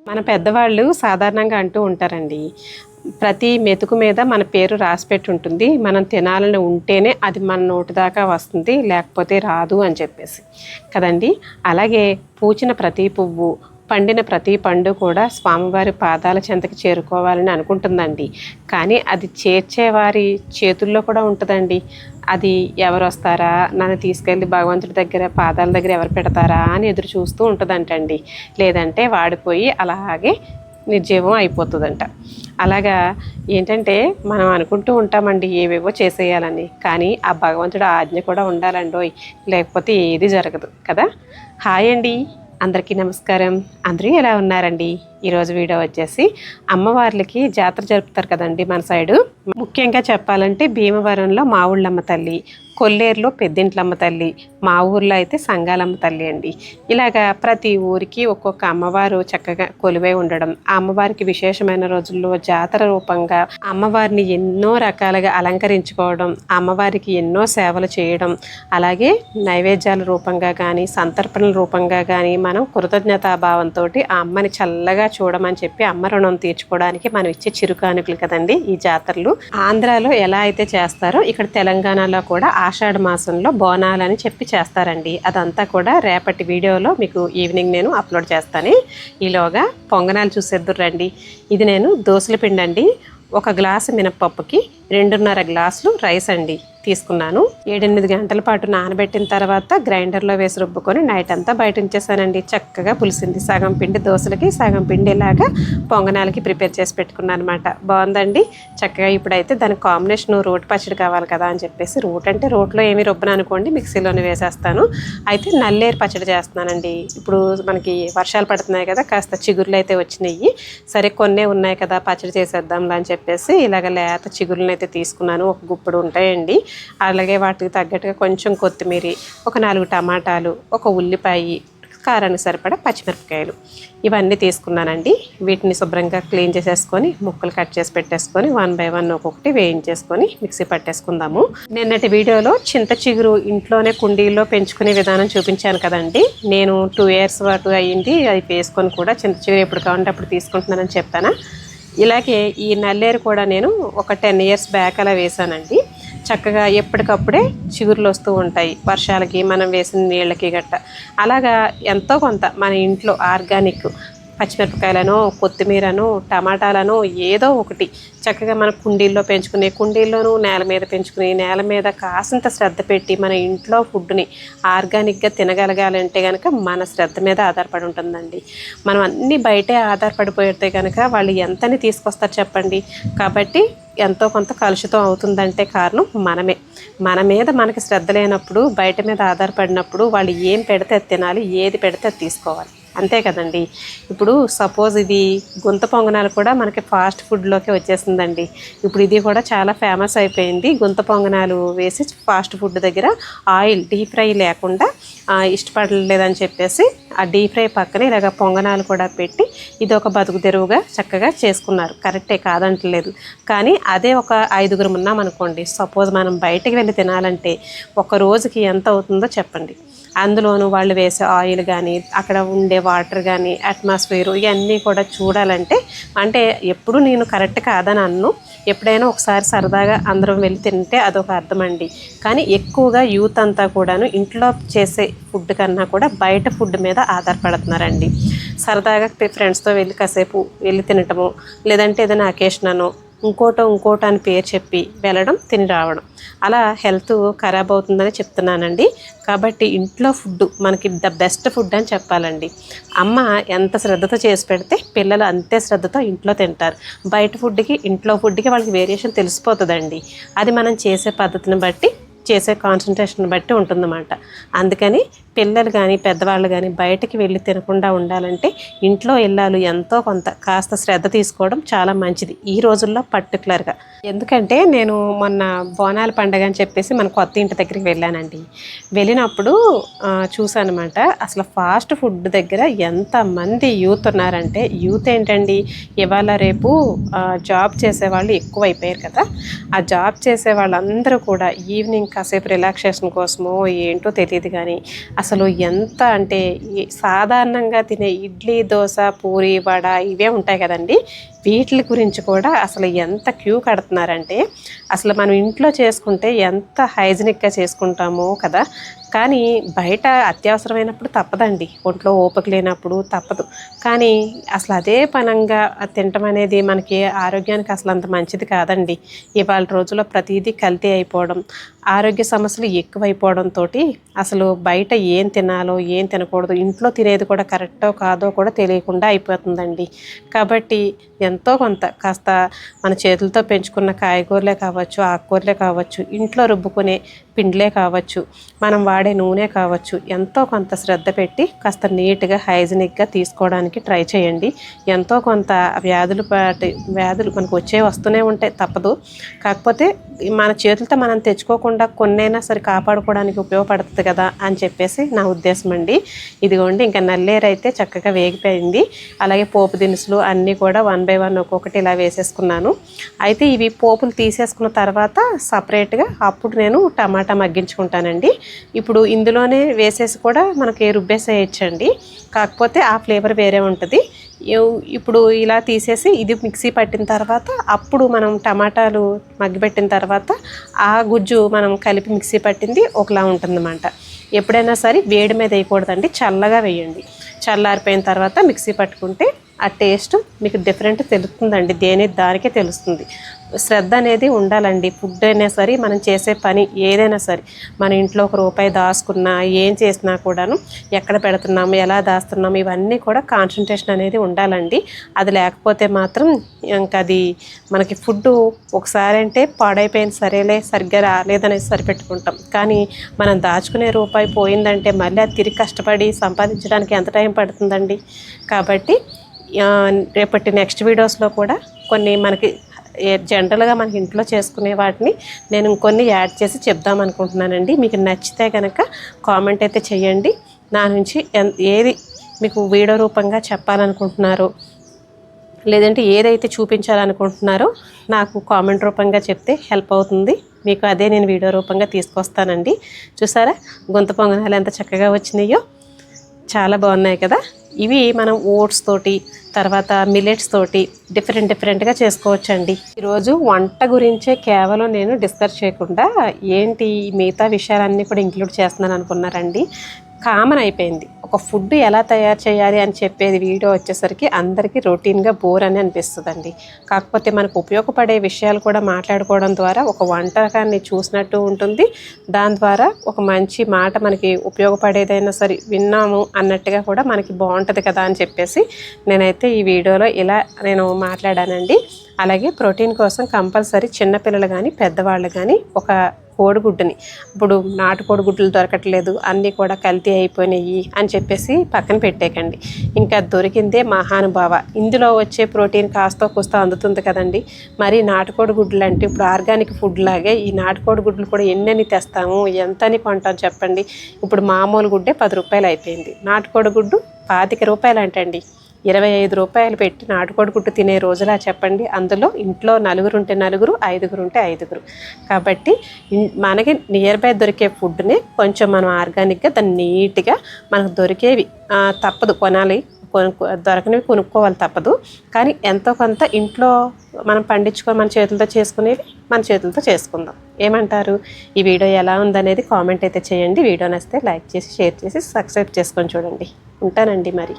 మన పెద్దవాళ్ళు సాధారణంగా అంటూ ఉంటారండి, ప్రతి మెతుకు మీద మన పేరు రాసిపెట్టి ఉంటుంది. మనం తినాలని ఉంటేనే అది మన నోటి దాకా వస్తుంది, లేకపోతే రాదు అని చెప్పేసి కదండి. అలాగే పూచిన ప్రతి పువ్వు, పండిన ప్రతి పండు కూడా స్వామివారి పాదాల చెంతకి చేరుకోవాలని అనుకుంటుందండి. కానీ అది చేర్చేవారి చేతుల్లో కూడా ఉంటుందండి. అది ఎవరు వస్తారా, నన్ను తీసుకెళ్ళి భగవంతుడి దగ్గర పాదాల దగ్గర ఎవరు పెడతారా అని ఎదురు చూస్తూ ఉంటుందంటండి. లేదంటే వాడిపోయి అలాగే నిర్జీవం అయిపోతుందంట. అలాగా ఏంటంటే మనం అనుకుంటూ ఉంటామండి ఏవేవో చేసేయాలని, కానీ ఆ భగవంతుడు ఆజ్ఞ కూడా ఉండాలండోయ్, లేకపోతే ఏది జరగదు కదా. హాయ్ అండి, అందరికీ నమస్కారం. అందరూ ఎలా ఉన్నారండి? ఈరోజు వీడియో వచ్చేసి అమ్మవార్లకి జాతర జరుపుతారు కదండి మన సైడు. ముఖ్యంగా చెప్పాలంటే భీమవరంలో మా ఊళ్ళమ్మ తల్లి, కొల్లేరులో పెద్దింట్లమ్మ తల్లి, మా ఊర్లో అయితే సంగాలమ్మ తల్లి అండి. ఇలాగా ప్రతి ఊరికి ఒక్కొక్క అమ్మవారు చక్కగా కొలువై ఉండడం, ఆ అమ్మవారికి విశేషమైన రోజుల్లో జాతర రూపంగా అమ్మవారిని ఎన్నో రకాలుగా అలంకరించుకోవడం, అమ్మవారికి ఎన్నో సేవలు చేయడం, అలాగే నైవేద్యాల రూపంగా కానీ సంతర్పణల రూపంగా కానీ మనం కృతజ్ఞతాభావంతో ఆ అమ్మని చల్లగా చూడమని చెప్పి అమ్మ రుణం తీర్చుకోవడానికి మనం ఇచ్చే చిరుకానుకలు కదండి ఈ జాతరలు. ఆంధ్రాలో ఎలా అయితే చేస్తారో ఇక్కడ తెలంగాణలో కూడా ఆషాఢ మాసంలో బోనాలని చెప్పి చేస్తారండి. అదంతా కూడా రేపటి వీడియోలో మీకు ఈవినింగ్ నేను అప్లోడ్ చేస్తాను. ఈలోగా పొంగనాలు చూసేద్దురు రండి. ఇది నేను దోసల పిండి అండి. 1 గ్లాసు మినప్పప్పుకి 2.5 గ్లాసులు రైస్ అండి తీసుకున్నాను. 7-8 గంటల పాటు నానబెట్టిన తర్వాత గ్రైండర్లో వేసి రుబ్బుకొని నైట్ అంతా బయట ఉంచేసానండి. చక్కగా పులిసింది. సగం పిండి దోశలకి, సగం పిండి ఇలాగా పొంగనాలకి ప్రిపేర్ చేసి పెట్టుకున్నాను అనమాట. బాగుందండి చక్కగా. ఇప్పుడైతే దానికి కాంబినేషన్ రోటి పచ్చడి కావాలి కదా అని చెప్పేసి, రోట్ అంటే రోట్లో ఏమి రుబ్బను అనుకోండి, మిక్సీలోనే వేసేస్తాను. అయితే నల్లేరు పచ్చడి చేస్తున్నానండి. ఇప్పుడు మనకి వర్షాలు పడుతున్నాయి కదా, కాస్త చిగుర్లు అయితే వచ్చినాయి. సరే కొన్నే ఉన్నాయి కదా పచ్చడి చేసేద్దాం అని చెప్పేసి ఇలాగ లేత చిగురులను అయితే తీసుకున్నాను. 1 గుప్పుడు ఉంటాయండి. అలాగే వాటికి తగ్గట్టుగా కొంచెం కొత్తిమీర, 4 టమాటాలు, 1 ఉల్లిపాయ, కారానికి సరిపడా పచ్చిమిరపకాయలు, ఇవన్నీ తీసుకున్నానండి. వీటిని శుభ్రంగా క్లీన్ చేసేసుకొని ముక్కలు కట్ చేసి పెట్టేసుకొని 1 బై 1 ఒక్కొక్కటి వేయించేసుకొని మిక్సీ పట్టేసుకుందాము. నిన్నటి వీడియోలో చింత చిగురు ఇంట్లోనే కుండీల్లో పెంచుకునే విధానం చూపించాను కదండి. నేను 2 ఇయర్స్ పాటు అయ్యింది అది వేసుకొని కూడా చింత చిగురు ఎప్పుడు కావాలంటే అప్పుడు తీసుకుంటున్నానని చెప్పాను. ఇలాగే ఈ నల్లేరు కూడా నేను ఒక 10 ఇయర్స్ బ్యాక్ అలా వేసానండి. చక్కగా ఎప్పటికప్పుడే చిగుర్లు వస్తూ ఉంటాయి వర్షాలకి, మనం వేసిన నీళ్ళకి గట్ట. అలాగా ఎంతో కొంత మన ఇంట్లో ఆర్గానిక్ పచ్చిమిరపకాయలను, కొత్తిమీరను, టమాటాలను ఏదో ఒకటి చక్కగా మన కుండీల్లో పెంచుకునే, కుండీల్లోనూ నేల మీద పెంచుకుని, నేల మీద కాసింత శ్రద్ధ పెట్టి మన ఇంట్లో ఫుడ్ని ఆర్గానిక్గా తినగలగాలంటే కనుక మన శ్రద్ధ మీద ఆధారపడి ఉంటుందండి. మనం అన్నీ బయటే ఆధారపడిపోతే కనుక వాళ్ళు ఎంతని తీసుకొస్తారు చెప్పండి. కాబట్టి ఎంతో కొంత కలుషితం అవుతుందంటే కారణం మనమే. మన మీద మనకి శ్రద్ధ లేనప్పుడు, బయట మీద ఆధారపడినప్పుడు వాళ్ళు ఏం పెడితే అది తినాలి, ఏది పెడితే అది తీసుకోవాలి, అంతే కదండి. ఇప్పుడు సపోజ్ ఇది గుంత పొంగనాలు కూడా మనకి ఫాస్ట్ ఫుడ్లోకి వచ్చేసిందండి. ఇప్పుడు ఇది కూడా చాలా ఫేమస్ అయిపోయింది. గుంత పొంగనాలు వేసి ఫాస్ట్ ఫుడ్ దగ్గర ఆయిల్ డీప్ ఫ్రై లేకుండా ఇష్టపడలేదని చెప్పేసి ఆ డీప్ ఫ్రై పక్కన ఇలాగ పొంగనాలు కూడా పెట్టి ఇది ఒక బతుకు తెరువుగా చక్కగా చేసుకున్నారు. కరెక్టే, కాదంటలేదు. కానీ అదే ఒక 5గురు ఉన్నామనుకోండి, సపోజ్ మనం బయటికి వెళ్ళి తినాలంటే ఒక రోజుకి ఎంత అవుతుందో చెప్పండి. అందులోనూ వాళ్ళు వేసే ఆయిల్ కానీ, అక్కడ ఉండే వాటర్ కానీ, అట్మాస్ఫియర్, ఇవన్నీ కూడా చూడాలంటే, అంటే ఎప్పుడు నేను కరెక్ట్ కాదని అన్ను, ఎప్పుడైనా ఒకసారి సరదాగా అందరం వెళ్ళి తింటే అదొక అర్థం అండి. కానీ ఎక్కువగా యూత్ అంతా కూడాను ఇంట్లో చేసే ఫుడ్ కన్నా కూడా బయట ఫుడ్ మీద ఆధారపడుతున్నారండి. సరదాగా ఫ్రెండ్స్తో వెళ్ళి కాసేపు వెళ్ళి తినటము, లేదంటే ఏదైనా అకేషన్ అనో ఇంకోటో అని పేరు చెప్పి వెళ్ళడం, తిని రావడం, అలా హెల్త్ ఖరాబ్ అవుతుందని చెప్తున్నానండి. కాబట్టి ఇంట్లో ఫుడ్ మనకి ద బెస్ట్ ఫుడ్ అని చెప్పాలండి. అమ్మ ఎంత శ్రద్ధతో చేసి పెడితే పిల్లలు అంతే శ్రద్ధతో ఇంట్లో తింటారు. బయట ఫుడ్కి ఇంట్లో ఫుడ్కి వాళ్ళకి వేరియేషన్ తెలిసిపోతుందండి. అది మనం చేసే పద్ధతిని బట్టి, చేసే కాన్సన్ట్రేషన్ బట్టి ఉంటుందన్నమాట. అందుకని పిల్లలు కానీ పెద్దవాళ్ళు కానీ బయటికి వెళ్ళి తినకుండా ఉండాలంటే ఇంట్లో ఇల్లాలు ఎంతో కొంత కాస్త శ్రద్ధ తీసుకోవడం చాలా మంచిది ఈ రోజుల్లో పర్టికులర్గా. ఎందుకంటే నేను మొన్న బోనాల పండగ అని చెప్పేసి మన కొత్త ఇంటి దగ్గరికి వెళ్ళానండి. వెళ్ళినప్పుడు చూసానమాట, అసలు ఫాస్ట్ ఫుడ్ దగ్గర ఎంతమంది యూత్ ఉన్నారంటే, యూత్ ఏంటండి ఇవాళ రేపు జాబ్ చేసేవాళ్ళు ఎక్కువైపోయారు కదా. ఆ జాబ్ చేసే వాళ్ళందరూ కూడా ఈవినింగ్ కాసేపు రిలాక్సేషన్ కోసమో ఏంటో తెలియదు కానీ అసలు ఎంత అంటే సాధారణంగా తినే ఇడ్లీ, దోశ, పూరి, వడ ఇవే ఉంటాయి కదండి. వీటి గురించి కూడా అసలు ఎంత క్యూ కడుతున్నారంటే అసలు మనం ఇంట్లో చేసుకుంటే ఎంత హైజీనిక్గా చేసుకుంటామో కదా. కానీ బయట అత్యవసరమైనప్పుడు తప్పదండి, ఒంట్లో ఓపిక లేనప్పుడు తప్పదు. కానీ అసలు అదే పనంగా తినటం అనేది మనకి ఆరోగ్యానికి అసలు అంత మంచిది కాదండి. ఇవాళ రోజుల్లో ప్రతిదీ కల్తీ అయిపోవడం, ఆరోగ్య సమస్యలు ఎక్కువైపోవడంతో అసలు బయట ఏం తినాలో ఏం తినకూడదు, ఇంట్లో తినేది కూడా కరెక్టో కాదో కూడా తెలియకుండా అయిపోతుందండి. కాబట్టి ఎంతో కొంత కాస్త మన చేతులతో పెంచుకున్న కాయగూరలే కావచ్చు, ఆకుకూరలే కావచ్చు, ఇంట్లో రుబ్బుకునే పిండిలే కావచ్చు, మనం వాడే నూనె కావచ్చు, ఎంతో కొంత శ్రద్ధ పెట్టి కాస్త నీట్గా హైజీనిక్గా తీసుకోవడానికి ట్రై చేయండి. ఎంతో కొంత వ్యాధులు మనకు వచ్చే వస్తూనే ఉంటాయి, తప్పదు. కాకపోతే మన చేతులతో మనం తెచ్చుకోకుండా కొన్నైనా సరే కాపాడుకోవడానికి ఉపయోగపడుతుంది కదా అని చెప్పేసి నా ఉద్దేశం అండి. ఇదిగోండి, ఇంకా నల్లేరు అయితే చక్కగా వేగిపోయింది. అలాగే పోపు దినుసులు అన్నీ కూడా 1 by 1 ఒక్కొక్కటి ఇలా వేసేసుకున్నాను. అయితే ఇవి పోపులు తీసేసుకున్న తర్వాత సపరేట్గా అప్పుడు నేను టమాటా మగ్గించుకుంటానండి. ఇప్పుడు ఇందులోనే వేసేసి కూడా మనకి రుబ్బేసేయచ్చండి, కాకపోతే ఆ ఫ్లేవర్ వేరే ఉంటుంది. ఇప్పుడు ఇలా తీసేసి ఇది మిక్సీ పట్టిన తర్వాత అప్పుడు మనం టమాటాలు మగ్గిపెట్టిన తర్వాత ఆ గుజ్జు మనం కలిపి మిక్సీ పట్టింది ఒకలా ఉంటుందన్నమాట. ఎప్పుడైనా సరే వేడి మీద వేయకూడదండి, చల్లగా వేయండి. చల్లారిపోయిన తర్వాత మిక్సీ పట్టుకుంటే ఆ టేస్ట్ మీకు డిఫరెంట్ తెలుస్తుందండి, దానికే తెలుస్తుంది. శ్రద్ధ అనేది ఉండాలండి. ఫుడ్ అయినా సరే, మనం చేసే పని ఏదైనా సరే, మన ఇంట్లో ₹1 దాచుకున్నా ఏం చేసినా కూడాను ఎక్కడ పెడుతున్నాము, ఎలా దాస్తున్నాము, ఇవన్నీ కూడా కాన్సన్ట్రేషన్ అనేది ఉండాలండి. అది లేకపోతే మాత్రం ఇంకా అది మనకి ఫుడ్ ఒకసారి అంటే పాడైపోయింది, సరేలే సరిగ్గా రాలేదనేసి సరిపెట్టుకుంటాం. కానీ మనం దాచుకునే రూపాయి పోయిందంటే మళ్ళీ అది తిరిగి కష్టపడి సంపాదించడానికి ఎంత టైం పడుతుందండి. కాబట్టి రేపటి నెక్స్ట్ వీడియోస్లో కూడా కొన్ని మనకి జనరల్గా మనకి ఇంట్లో చేసుకునే వాటిని నేను ఇంకొన్ని యాడ్ చేసి చెప్దాం అనుకుంటున్నానండి. మీకు నచ్చితే కనుక కామెంట్ అయితే చేయండి. నా నుంచి ఏది మీకు వీడియో రూపంగా చెప్పాలనుకుంటున్నారో, లేదంటే ఏదైతే చూపించాలనుకుంటున్నారో నాకు కామెంట్ రూపంగా చెప్తే హెల్ప్ అవుతుంది. మీకు అదే నేను వీడియో రూపంగా తీసుకొస్తానండి. చూసారా గొంతు పొంగనాలు ఎంత చక్కగా వచ్చినాయో, చాలా బాగున్నాయి కదా. ఇవి మనం ఓట్స్ తోటి, తర్వాత మిల్లెట్స్ తోటి డిఫరెంట్గా చేసుకోవచ్చండి. ఈరోజు వంట గురించే కేవలం నేను డిస్కస్ చేయకుండా ఏంటి మిగతా విషయాలన్నీ కూడా ఇంక్లూడ్ చేస్తున్నాను అనుకున్నారండి. కామన్ అయిపోయింది, ఒక ఫుడ్ ఎలా తయారు చేయాలి అని చెప్పేది వీడియో వచ్చేసరికి అందరికీ రొటీన్గా బోర్ అని అనిపిస్తుందండి. కాకపోతే మనకు ఉపయోగపడే విషయాలు కూడా మాట్లాడుకోవడం ద్వారా ఒక వంటకాన్ని చూసినట్టు ఉంటుంది. దాని ద్వారా ఒక మంచి మాట మనకి ఉపయోగపడేదైనా సరే విన్నాము అన్నట్టుగా కూడా మనకి బాగుంటుంది కదా అని చెప్పేసి నేనైతే ఈ వీడియోలో ఇలా నేను మాట్లాడానండి. అలాగే ప్రోటీన్ కోసం కంపల్సరీ చిన్నపిల్లలు కానీ పెద్దవాళ్ళు కానీ ఒక కోడిగుడ్డుని, ఇప్పుడు నాటుకోడి గుడ్లు దొరకట్లేదు, అన్నీ కూడా కల్తీ అయిపోయినాయి అని చెప్పేసి పక్కన పెట్టేకండి. ఇంకా దొరికిందే మహానుభావ. ఇందులో వచ్చే ప్రోటీన్ కాస్త కూస్త అందుతుంది కదండి. మరి నాటుకోడి గుడ్లు అంటే ఇప్పుడు ఆర్గానిక్ ఫుడ్ లాగే ఈ నాటుకోడి గుడ్లు కూడా ఎన్నని తెస్తాము, ఎంతని కొంటాం చెప్పండి. ఇప్పుడు మామూలు గుడ్డే ₹10 అయిపోయింది, నాటుకోడి గుడ్డు ₹25 అంటండి. ₹25 పెట్టి నాటుకోడి గుడ్డు తినే రోజులా చెప్పండి. అందులో ఇంట్లో 4 ఉంటే 4, 5 ఉంటే 5. కాబట్టి మనకి నియర్ బై దొరికే ఫుడ్ని కొంచెం మనం ఆర్గానిక్గా దాన్ని నీట్గా మనకు దొరికేవి తప్పదు కొనాలి, దొరకనివి కొనుక్కోవాలి తప్పదు. కానీ ఎంతో కొంత ఇంట్లో మనం పండించుకొని మన చేతులతో చేసుకునేవి మన చేతులతో చేసుకుందాం. ఏమంటారు? ఈ వీడియో ఎలా ఉందనేది కామెంట్ అయితే చేయండి. వీడియో నచ్చితే లైక్ చేసి షేర్ చేసి సబ్స్క్రైబ్ చేసుకొని చూడండి. ఉంటానండి మరి.